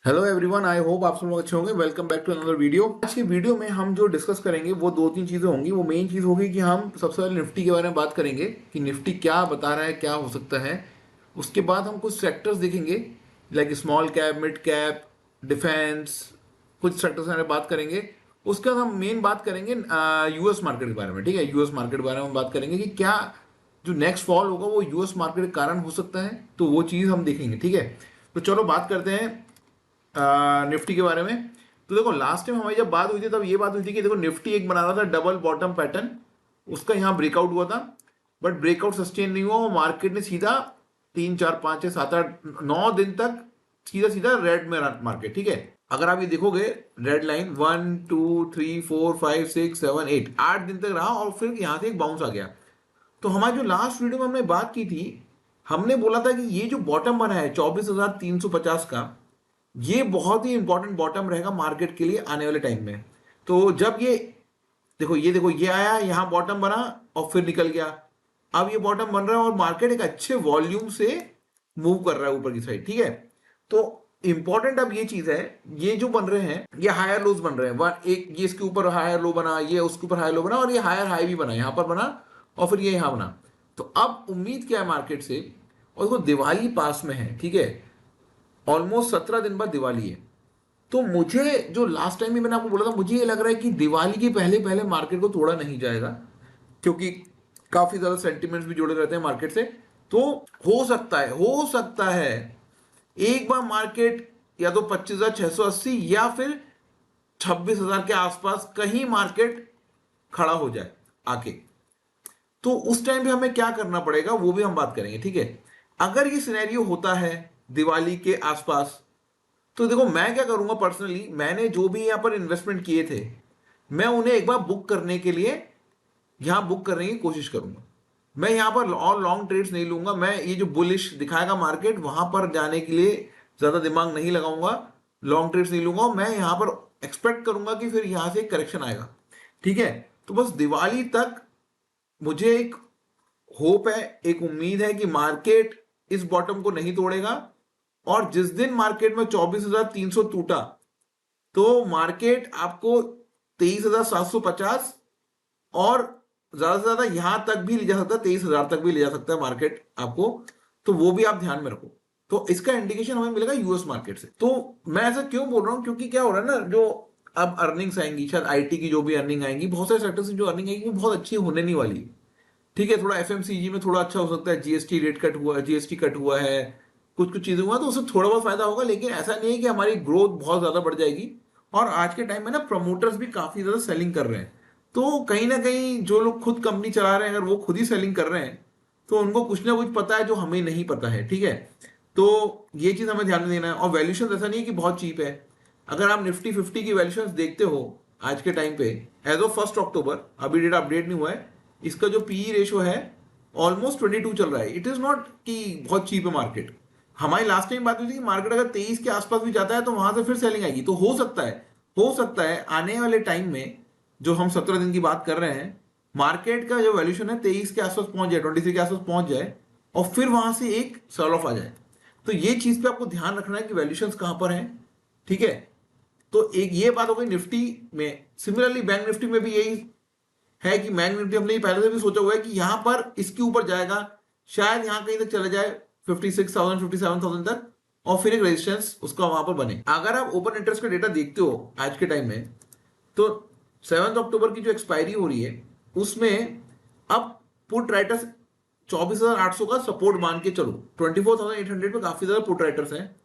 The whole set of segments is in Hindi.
हेलो एवरीवन, आई होप आप सब लोग अच्छे होंगे। Welcome back to another video. आज की वीडियो में हम जो डिस्कस करेंगे वो दो तीन चीज़ें होंगी। वो मेन चीज़ होगी कि हम सबसे पहले निफ्टी के बारे में बात करेंगे कि निफ्टी क्या बता रहा है, क्या हो सकता है। उसके बाद हम कुछ सेक्टर्स देखेंगे, like small cap, mid cap, defence, कुछ सेक्टर्स के बारे में बात करेंगे। उसके बाद हम मेन बात करेंगे यूएस मार्केट के बारे में। ठीक है, यूएस मार्केट के बारे में हम बात करेंगे कि क्या जो नेक्स्ट फॉल होगा वो यूएस मार्केट के कारण हो सकता है, तो वो चीज़ हम देखेंगे। ठीक है, तो चलो बात करते हैं निफ्टी के बारे में। तो देखो, लास्ट टाइम हमारी जब बात हुई थी तब ये बात हुई थी कि देखो निफ्टी एक बना रहा था डबल बॉटम पैटर्न, उसका यहाँ ब्रेकआउट हुआ था, बट ब्रेकआउट सस्टेन नहीं हुआ। वो मार्केट ने सीधा 3 4 5 6 7 8 9 दिन तक सीधा सीधा रेड में रहा मार्केट। ठीक है, अगर आप ये देखोगे, रेड लाइन 1 2 3 4 5 6 7 8 8 दिन तक रहा और फिर यहाँ से एक बाउंस आ गया। तो हमारी जो लास्ट वीडियो में हमने बात की थी, हमने बोला था कि ये जो बॉटम बना है 24,350 का, ये बहुत ही इंपॉर्टेंट बॉटम रहेगा मार्केट के लिए आने वाले टाइम में। तो जब ये देखो ये आया, यहां बॉटम बना और फिर निकल गया। अब ये बॉटम बन रहा है और मार्केट एक अच्छे वॉल्यूम से मूव कर रहा है ऊपर की साइड। ठीक है, तो इंपॉर्टेंट अब ये चीज है, ये जो बन रहे हैं ये हायर लोज बन रहे हैं। वन एक ये इसके ऊपर हायर लो बना, ये उसके ऊपर हायर लो बना, और ये हायर हाई भी बना, यहां पर बना और फिर ये यहां बना। तो अब उम्मीद क्या है मार्केट से, और देखो दिवाली पास में है। ठीक है, ऑलमोस्ट 17 दिन बाद दिवाली है। तो मुझे जो लास्ट टाइम भी मैंने आपको बोला था, मुझे ये लग रहा है कि दिवाली के पहले पहले मार्केट को तोड़ा नहीं जाएगा, क्योंकि काफी ज्यादा सेंटिमेंट्स भी जुड़े रहते हैं मार्केट से। तो हो सकता है एक बार मार्केट या तो 25,680 या फिर 26,000 के आसपास कहीं मार्केट खड़ा हो जाए आके। तो उस टाइम पे हमें क्या करना पड़ेगा वो भी हम बात करेंगे। ठीक है, अगर ये सिनेरियो होता है दिवाली के आसपास, तो देखो मैं क्या करूंगा पर्सनली, मैंने जो भी यहां पर इन्वेस्टमेंट किए थे, मैं उन्हें एक बार बुक करने के लिए यहां बुक करने की कोशिश करूंगा। मैं यहां पर और लॉन्ग ट्रेड्स नहीं लूंगा। मैं ये जो बुलिश दिखाएगा मार्केट, वहां पर जाने के लिए ज्यादा दिमाग नहीं लगाऊंगा, लॉन्ग ट्रेड्स नहीं लूंगा। मैं यहां पर एक्सपेक्ट करूंगा कि फिर यहां से एक करेक्शन आएगा। ठीक है, तो बस दिवाली तक मुझे एक होप है, एक उम्मीद है कि मार्केट इस बॉटम को नहीं तोड़ेगा। और जिस दिन मार्केट में 24,300 टूटा, तो मार्केट आपको 23,750 और ज्यादा से ज्यादा यहां तक भी ले जा सकता है, 23,000 तक भी ले जा सकता है मार्केट आपको। तो वो भी आप ध्यान में रखो। तो इसका इंडिकेशन हमें मिलेगा यूएस मार्केट से। तो मैं ऐसा क्यों बोल रहा हूं, क्योंकि क्या हो रहा है ना, जो अब अर्निंग्स आएंगी, शायद आईटी की जो भी अर्निंग आएंगी, बहुत सारे सेक्टर्स की जो अर्निंग आएगी वो बहुत अच्छी होने नहीं वाली। ठीक है, थोड़ा एफएमसीजी में थोड़ा अच्छा हो सकता है, जीएसटी रेट कट हुआ, जीएसटी कट हुआ है, कुछ कुछ चीजें हुआ, तो उससे थोड़ा बहुत फायदा होगा। लेकिन ऐसा नहीं है कि हमारी ग्रोथ बहुत ज्यादा बढ़ जाएगी। और आज के टाइम में ना प्रमोटर्स भी काफी ज्यादा सेलिंग कर रहे हैं। तो कहीं ना कहीं जो लोग खुद कंपनी चला रहे हैं, अगर वो खुद ही सेलिंग कर रहे हैं, तो उनको कुछ ना कुछ पता है जो हमें नहीं पता है। ठीक है, तो ये चीज हमें ध्यान में देना है। और वैल्यूशन ऐसा नहीं है कि बहुत चीप है। अगर आप निफ्टी 50 की वैल्यूशन देखते हो आज के टाइम पे, एज ऑफ 1 अक्टूबर, अभी डेटा अपडेट नहीं हुआ है, इसका जो पीई रेशो है ऑलमोस्ट 22 चल रहा है। इट इज नॉट कि बहुत चीप है मार्केट। हमारी लास्ट टाइम बात हुई थी कि मार्केट अगर 23 के आसपास भी जाता है तो वहां से फिर सेलिंग आएगी। तो हो सकता है आने वाले टाइम में, जो हम 17 दिन की बात कर रहे हैं, मार्केट का जो वैल्यूशन है 23 के आसपास पहुंच जाए, 23 के आसपास पहुंच जाए, और फिर वहां से एक सेल ऑफ आ जाए। तो ये चीज पे आपको ध्यान रखना है कि वैल्यूशन कहां पर है। ठीक है, तो एक ये बात हो गई निफ्टी में। सिमिलरली बैंक निफ्टी में भी यही है कि बैंक निफ्टी हमने पहले से भी सोचा हुआ है कि यहां पर इसके ऊपर जाएगा, शायद यहां कहीं तक चले जाए 56,000 57,000 तक, और फिर एक रेजिस्टेंस उसका वहां पर बने। अगर आप ओपन इंटरेस्ट का डेटा देखते हो आज के टाइम में, तो 7 अक्टूबर की जो एक्सपायरी हो रही है उसमें अब पुट राइटर्स 24,800 का सपोर्ट मान के चलो, 24,800 पे काफी ज्यादा पुट राइटर्स हैं,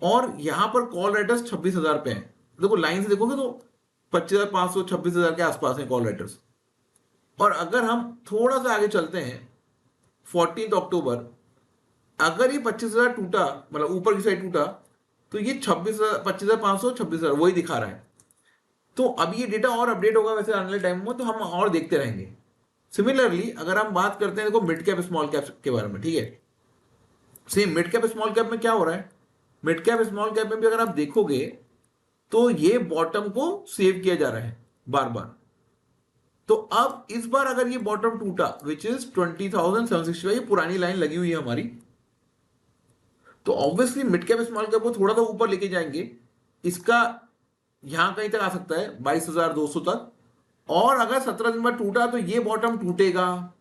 और यहां पर कॉल राइटर्स 26,000 पे हैं। देखो लाइन से देखोगे तो 25,500 26,000 के आसपास हैं कॉल राइटर्स। और अगर हम थोड़ा सा आगे चलते हैं, 14 अक्टूबर, अगर ये 25,000 टूटा, मतलब ऊपर की साइड टूटा, तो ये 25,500 26,000 वही दिखा रहा है। तो अब ये डेटा और अपडेट होगा वैसे आने वाले टाइम में, तो हम और देखते रहेंगे। सिमिलरली अगर हम बात करते हैं देखो मिड कैप स्मॉल कैप के बारे में, ठीक है, same mid cap small cap में क्या हो रहा है, मिड कैप स्मॉल कैप में भी अगर आप देखोगे तो ये बॉटम को सेव किया जा रहा है बार बार। तो अब इस बार अगर ये बॉटम टूटा, विच इज 20,765, ये पुरानी लाइन लगी हुई है हमारी, तो obviously mid cap small cap को थोड़ा सा ऊपर लेके जाएंगे, इसका यहां कहीं तक आ सकता है 22,200 तक, और अगर 17 दिन बाद टूटा तो ये बॉटम टूटेगा।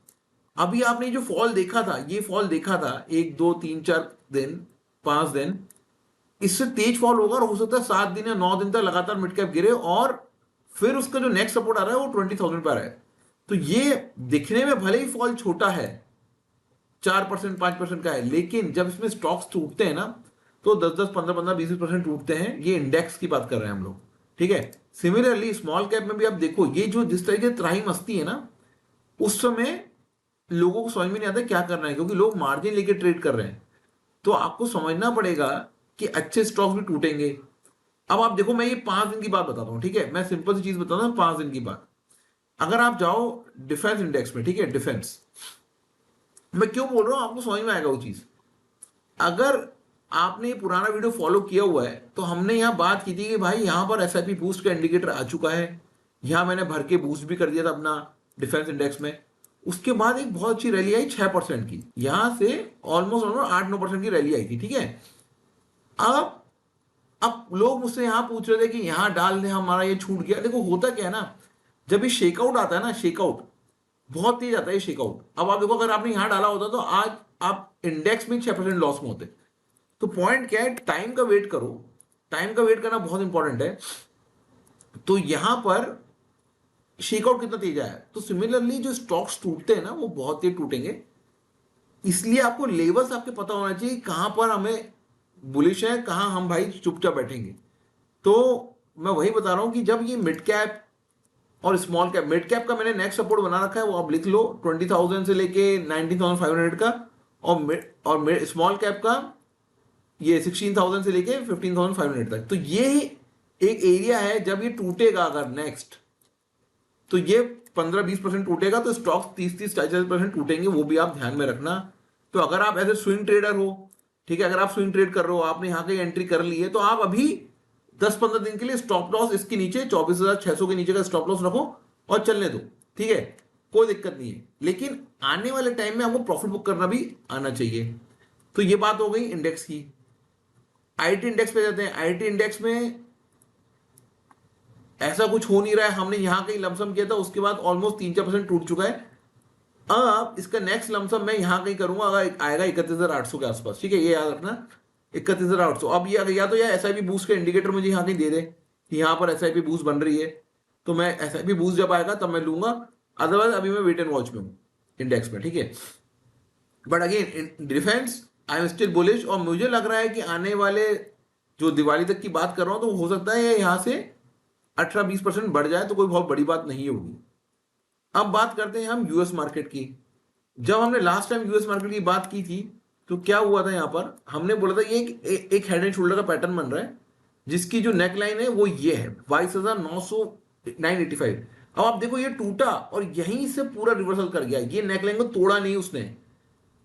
अभी आपने जो फॉल देखा था, ये फॉल देखा था 1 2 3 4 दिन 5 दिन, इससे तेज फॉल होगा और हो सकता है 7 दिन या 9 दिन तक लगातार मिड कैप गिरे और फिर उसका जो नेक्स्ट सपोर्ट आ रहा है वो 20,000 पर है। तो ये दिखने में भले ही फॉल छोटा है, 4% 5% का है, लेकिन जब इसमें स्टॉक्स टूटते हैं ना तो 10 10 15 15 20% टूटते हैं। ये इंडेक्स की बात कर रहे हैं हम लोग, ठीक है। सिमिलरली स्मॉल कैप में भी आप देखो, ये जो जिस तरीके से त्राही मस्ती है ना, उस समय लोगों को समझ में नहीं आता क्या करना है, क्योंकि लोग मार्जिन लेके ट्रेड कर रहे हैं। तो आपको समझना पड़ेगा कि अच्छे स्टॉक्स भी टूटेंगे। अब आप देखो, मैं ये 5 दिन की बात बताता हूँ, ठीक है। मैं सिंपल सी चीज बताता हूँ, 5 दिन की बात। अगर आप जाओ डिफेंस इंडेक्स में, ठीक है, डिफेंस, मैं क्यों बोल रहा हूं आपको समझ में आएगा वो चीज। अगर आपने ये पुराना वीडियो फॉलो किया हुआ है तो हमने यहां बात की थी कि भाई यहां पर एसआईपी बूस्ट का इंडिकेटर आ चुका है। यहां मैंने भर के बूस्ट भी कर दिया था अपना डिफेंस इंडेक्स में। उसके बाद एक बहुत अच्छी रैली आई 6% की, यहां से ऑलमोस्ट 8 9% की रैली आई थी, ठीक है। अब अब लोग मुझसे यहां पूछ रहे थे कि यहां डाल दें, हमारा ये छूट गया। देखो होता क्या है ना, जब ये शेकआउट आता है ना, शेकआउट बहुत तेज आता है ये शेकआउट। अब आप देखो, अगर आपने यहां डाला होता तो आज आप इंडेक्स में 6% लॉस में होते। तो पॉइंट क्या है, टाइम का वेट करो, टाइम का वेट करना बहुत इंपॉर्टेंट है। तो यहां पर शेकआउट कितना तेज आया, तो सिमिलरली जो स्टॉक्स टूटते हैं ना वो बहुत तेज टूटेंगे। इसलिए आपको लेवल्स आपके पता होना चाहिए कहां पर हमें बुलिश है, कहां हम भाई चुपचाप बैठेंगे। तो मैं वही बता रहा हूं कि जब ये मिड कैप और स्मॉल कैप, मिड कैप का मैंने नेक्स्ट सपोर्ट बना रखा है, वो आप लिख लो 20,000 से लेके 19,500 का, और स्मॉल कैप का ये 16,000 से लेके 15,500 तक। तो ये एक एरिया है, जब ये टूटेगा अगर नेक्स्ट, तो ये 15 20% टूटेगा, तो स्टॉक्स 30 30 40% टूटेंगे, वो भी आप ध्यान में रखना। तो अगर आप एज ए स्विंग ट्रेडर हो, ठीक है, अगर आप स्विंग ट्रेड कर रहे हो, आपने यहाँ की एंट्री कर ली है, तो आप अभी 10 15 दिन के लिए स्टॉप लॉस इसके नीचे 24,600 के नीचे का स्टॉप लॉस रखो और चलने दो, ठीक है, कोई दिक्कत नहीं है। लेकिन आने वाले टाइम में आपको प्रॉफिट बुक करना भी आना चाहिए। तो ये बात हो गई इंडेक्स की। आईटी इंडेक्स पे जाते हैं। आईटी इंडेक्स में ऐसा कुछ हो नहीं रहा है, हमने यहां कहीं लमसम किया था, उसके बाद ऑलमोस्ट 3 4% टूट चुका है। अब इसका नेक्स्ट लमसम मैं यहां कहीं करूंगा, अगर आएगा 31,800 के आसपास, ठीक है, ये याद रखना 31,800। अब ये या तो यार एसआईपी बूस्ट का इंडिकेटर मुझे यहाँ कहीं दे दे कि यहाँ पर एसआईपी बूस्ट बन रही है, तो मैं एसआईपी बूस्ट जब आएगा तब मैं लूंगा। अदरवाइज अभी मैं वेट एंड वॉच में हूँ इंडेक्स में, ठीक है। But again defence I am still bullish, और मुझे लग रहा है कि आने वाले जो दिवाली तक की बात कर रहा हूं, तो हो सकता है यहाँ से 18 20% बढ़ जाए, तो कोई बहुत बड़ी बात नहीं होगी। अब बात करते हैं हम यूएस मार्केट की। जब हमने लास्ट टाइम यूएस मार्केट की बात की थी, तो क्या हुआ था, यहाँ पर हमने बोला था ये एक हेड एंड शोल्डर का पैटर्न बन रहा है, जिसकी जो नेक लाइन है वो ये है 22,985। अब आप देखो, ये टूटा और यहीं से पूरा रिवर्सल कर गया, ये नेक लाइन को तोड़ा नहीं उसने।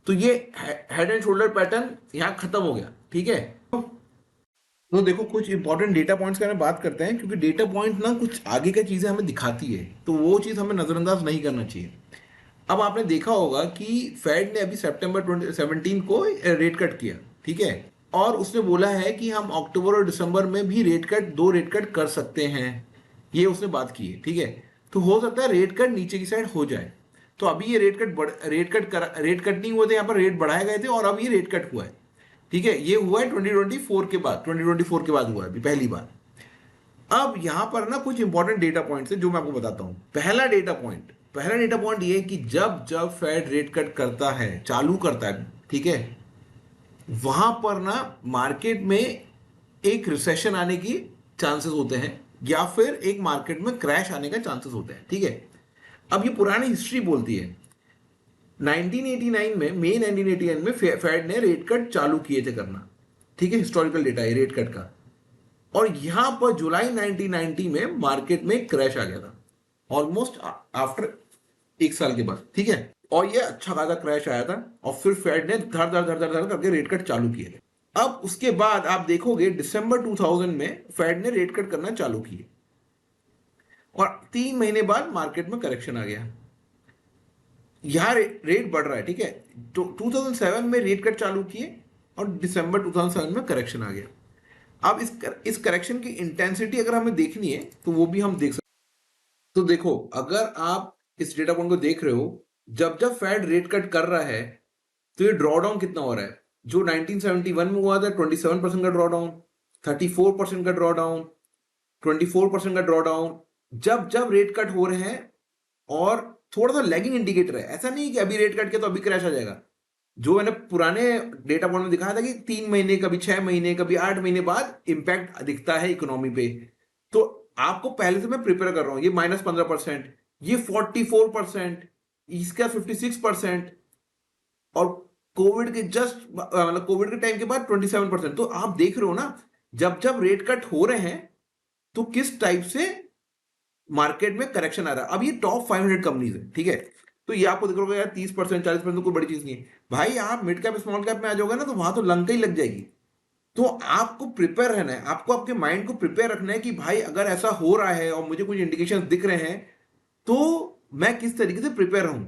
तो ये हेड एंड शोल्डर पैटर्न यहां खत्म हो गया, ठीक है। तो देखो, कुछ इंपॉर्टेंट डेटा पॉइंट्स का बात करते हैं, क्योंकि डेटा पॉइंट ना कुछ आगे का चीजें हमें दिखाती है, तो वो चीज हमें नजरअंदाज नहीं करना चाहिए। अब आपने देखा होगा कि फेड ने अभी सितंबर 2017 को रेट कट किया, ठीक है, और उसने बोला है कि हम अक्टूबर और दिसंबर में भी रेट कट, 2 रेट कट कर सकते हैं, ये उसने बात की है, ठीक है। तो हो सकता है रेट कट नीचे की साइड हो जाए। तो अभी ये रेट कट नहीं हुए थे, यहाँ पर रेट बढ़ाए गए थे, और अब ये रेट कट हुआ है, ठीक है। ये हुआ है 2024 के बाद, 2024 के बाद हुआ है अभी पहली बार। अब यहां पर ना कुछ इंपॉर्टेंट डेटा पॉइंट्स है जो मैं आपको बताता हूं। पहला डेटा पॉइंट ये है कि जब जब फेड रेट कट करता है, चालू करता है, ठीक है, वहां पर ना मार्केट में एक रिसेशन आने की चांसेस होते हैं, या फिर एक मार्केट में क्रैश आने का चांसेस होते हैं, ठीक है। अब ये पुरानी हिस्ट्री बोलती है, 1989 में, मई 1989 में फेड ने रेट कट चालू किए थे करना, ठीक है, हिस्टोरिकल डेटा है रेट कट का। और यहां पर जुलाई 1990 में मार्केट में क्रैश आ गया था, ऑलमोस्ट आफ्टर 1 साल के बाद, ठीक है। और ये अच्छा खासा क्रैश आया था, और फिर फेड ने धर धर धर धर धर करके रेट कट चालू किए थे। अब उसके बाद आप देखोगे दिसंबर 2000 में फेड ने रेट कट करना चालू किए, और 3 महीने बाद मार्केट में करेक्शन आ गया। यहां रेट बढ़ रहा है, ठीक है। तो 2007 में रेट कट चालू किए, और दिसंबर 2007 में करेक्शन आ गया। अब इस करेक्शन की इंटेंसिटी अगर हमें देखनी है तो वो भी हम देख सकते हैं। तो देखो, अगर आप इस डेटा पॉइंट को देख रहे हो, जब जब फेड रेट कट कर रहा है तो ये ड्रॉडाउन कितना हो रहा है? जो 1971 में हुआ था 27% का ड्रॉडाउन, 34% का ड्रॉडाउन, 24% का ड्रॉडाउन, जब जब रेट कट हो रहे हैं। और थोड़ा सा लैगिंग इंडिकेटर है, ऐसा नहीं कि अभी रेट कट के तो अभी क्रैश आ जाएगा। जो मैंने पुराने डेटा पॉइंट में दिखाया था कि 3 महीने, कभी 6 महीने, कभी 8 महीने बाद इंपैक्ट दिखता है इकोनॉमी पे। तो आपको पहले से मैं प्रिपेयर कर रहा हूं, ये -15%, ये 44%, इसका 56%, और कोविड के जस्ट मतलब कोविड के टाइम के बाद 27%। तो आप देख रहे हो ना, जब जब रेट कट हो रहे हैं तो किस टाइप से मार्केट में करेक्शन आ रहा है। अब ये टॉप 500 कंपनीज है, ठीक है। तो ये आपको दिख रहा होगा यार 30%, 40% तो कोई बड़ी चीज नहीं है भाई। आप मिड कैप स्मॉल कैप में आ जाओगे ना तो वहां तो लंका ही लग जाएगी। तो आपको प्रिपेयर रहना है, आपको आपके माइंड को प्रिपेयर रखना है कि भाई अगर ऐसा हो रहा है और मुझे कुछ इंडिकेशन दिख रहे हैं तो मैं किस तरीके से प्रिपेयर रहूं।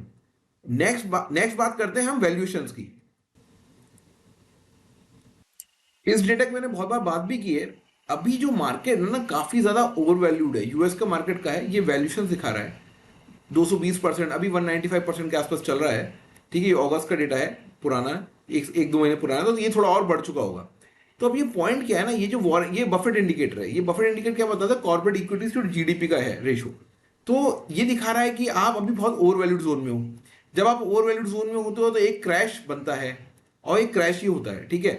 नेक्स्ट बात करते हैं हम वैल्यूएशंस की। इस डेटा की मैंने बहुत बार बात भी की है। अभी जो मार्केट है ना काफी ज्यादा ओवर वैल्यूड है। यूएस का मार्केट का है, ये वैल्यूएशन दिखा रहा है 220%, अभी 195% के आसपास चल रहा है। ठीक है, ये अगस्त का डेटा है, पुराना, एक दो महीने पुराना, तो ये थोड़ा और बढ़ चुका होगा। तो अब ये पॉइंट क्या है ना, ये बफेट इंडिकेटर है। ये बफेट इंडिकेटर क्या बताता है? कॉर्पोरेट इक्विटीज टू जीडीपी का है रेशो। तो ये दिखा रहा है कि आप अभी बहुत ओवर वैल्यूड जोन में हो। जब आप ओवर वैल्यूड जोन में होते हो तो एक क्रैश बनता है, और एक क्रैश ही होता है, ठीक है।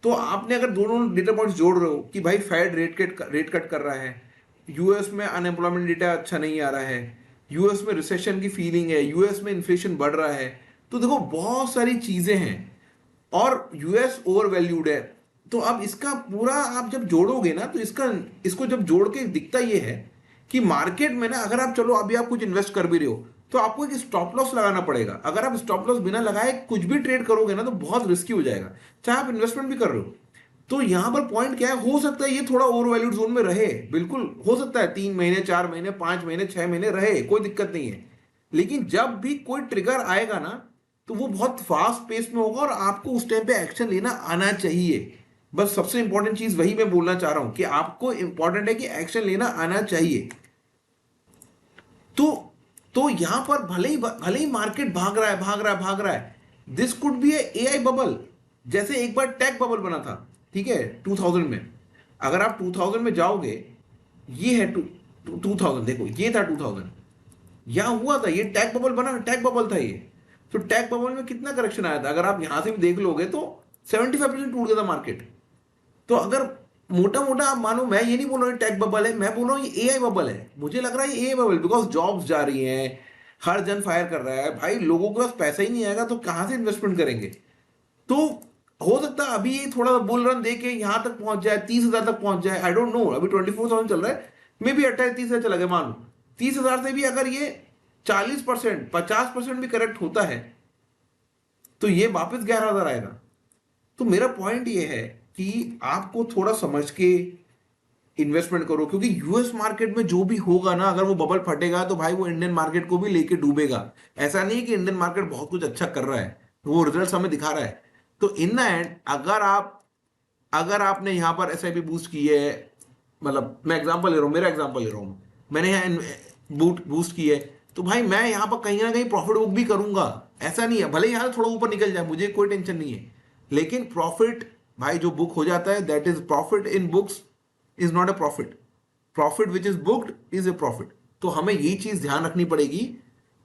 तो आपने अगर दोनों डेटा पॉइंट्स जोड़ रहे हो कि भाई फेड रेट कट कर रहा है, यूएस में अनएम्प्लॉयमेंट डेटा अच्छा नहीं आ रहा है, यूएस में रिसेशन की फीलिंग है, यूएस में इन्फ्लेशन बढ़ रहा है, तो देखो बहुत सारी चीजें हैं और यूएस ओवर वैल्यूड है। तो अब इसका पूरा आप जब जोड़ोगे ना तो इसको जब जोड़ के दिखता ये है कि मार्केट में ना, अगर आप चलो अभी आप कुछ इन्वेस्ट कर भी रहे हो तो आपको एक स्टॉप लॉस लगाना पड़ेगा। अगर आप स्टॉप लॉस बिना लगाए कुछ भी ट्रेड करोगे ना तो बहुत रिस्की हो जाएगा, चाहे आप इन्वेस्टमेंट भी कर रहे हो। तो यहां पर पॉइंट क्या है, हो सकता है ये थोड़ा ओवर वैल्यूड जोन में रहे, बिल्कुल हो सकता है 3 महीने, 4 महीने, 5 महीने, 6 महीने रहे, कोई दिक्कत नहीं है। लेकिन जब भी कोई ट्रिगर आएगा ना तो वो बहुत फास्ट पेस में होगा और आपको उस टाइम पे एक्शन लेना आना चाहिए। बस सबसे इंपॉर्टेंट चीज वही मैं बोलना चाह रहा हूं कि आपको इंपॉर्टेंट है कि एक्शन लेना आना चाहिए। तो तो यहां पर भले ही मार्केट भाग रहा है, this could be AI bubble. जैसे एक बार टेक बबल बना था, ठीक है, 2000 में। अगर आप 2000 में जाओगे, ये है 2000, देखो ये था 2000, यहां हुआ था, ये टेक बबल बना, टेक बबल था ये। तो टेक बबल में कितना करेक्शन आया था, अगर आप यहां से भी देख लोगे तो 75% टूट गया था मार्केट। तो अगर मोटा मोटा आप मानो, मैं ये नहीं बोल रहा हूँ टेक बबल है, मैं बोल रहा हूँ ये एआई बबल है। मुझे लग रहा है ये एआई बबल, बिकॉज जॉब्स जा रही हैं, हर जन फायर कर रहा है भाई, लोगों के पास पैसा ही नहीं आएगा तो कहां से इन्वेस्टमेंट करेंगे। तो हो सकता है अभी ये थोड़ा बुल रन दे के यहां तक पहुंच जाए, 30,000 तक पहुंच जाए, आई डोंट नो। अभी 24,000 चल रहा है, मे बी 28-30,000 चला गया, मान लो 30,000 से भी अगर ये 40%, 50% भी करेक्ट होता है तो ये वापस 11,000 आएगा। तो मेरा पॉइंट ये है कि आपको थोड़ा समझ के इन्वेस्टमेंट करो, क्योंकि यूएस मार्केट में जो भी होगा ना, अगर वो बबल फटेगा तो भाई वो इंडियन मार्केट को भी लेके डूबेगा। ऐसा नहीं कि इंडियन मार्केट बहुत कुछ अच्छा कर रहा है, वो रिजल्ट हमें दिखा रहा है। तो इन द एंड अगर आपने यहां पर एसआईपी बूस्ट की है, मतलब मैं एग्जांपल ले रहा हूं, मेरा एग्जांपल ले रहा हूं, मैंने यहाँ बूस्ट की है, तो भाई मैं यहां पर कहीं ना कहीं प्रॉफिट बुक भी करूंगा। ऐसा नहीं है, भले यहां थोड़ा ऊपर निकल जाए, मुझे कोई टेंशन नहीं है, लेकिन प्रॉफिट भाई जो बुक हो जाता है, that is profit in books is not a profit, profit which is booked is a profit. तो हमें ये चीज ध्यान रखनी पड़ेगी।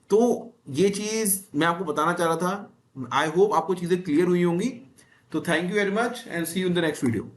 तो ये चीज मैं आपको बताना चाह रहा था। आई होप आपको चीजें क्लियर हुई होंगी। तो thank you very much and see you in the next video.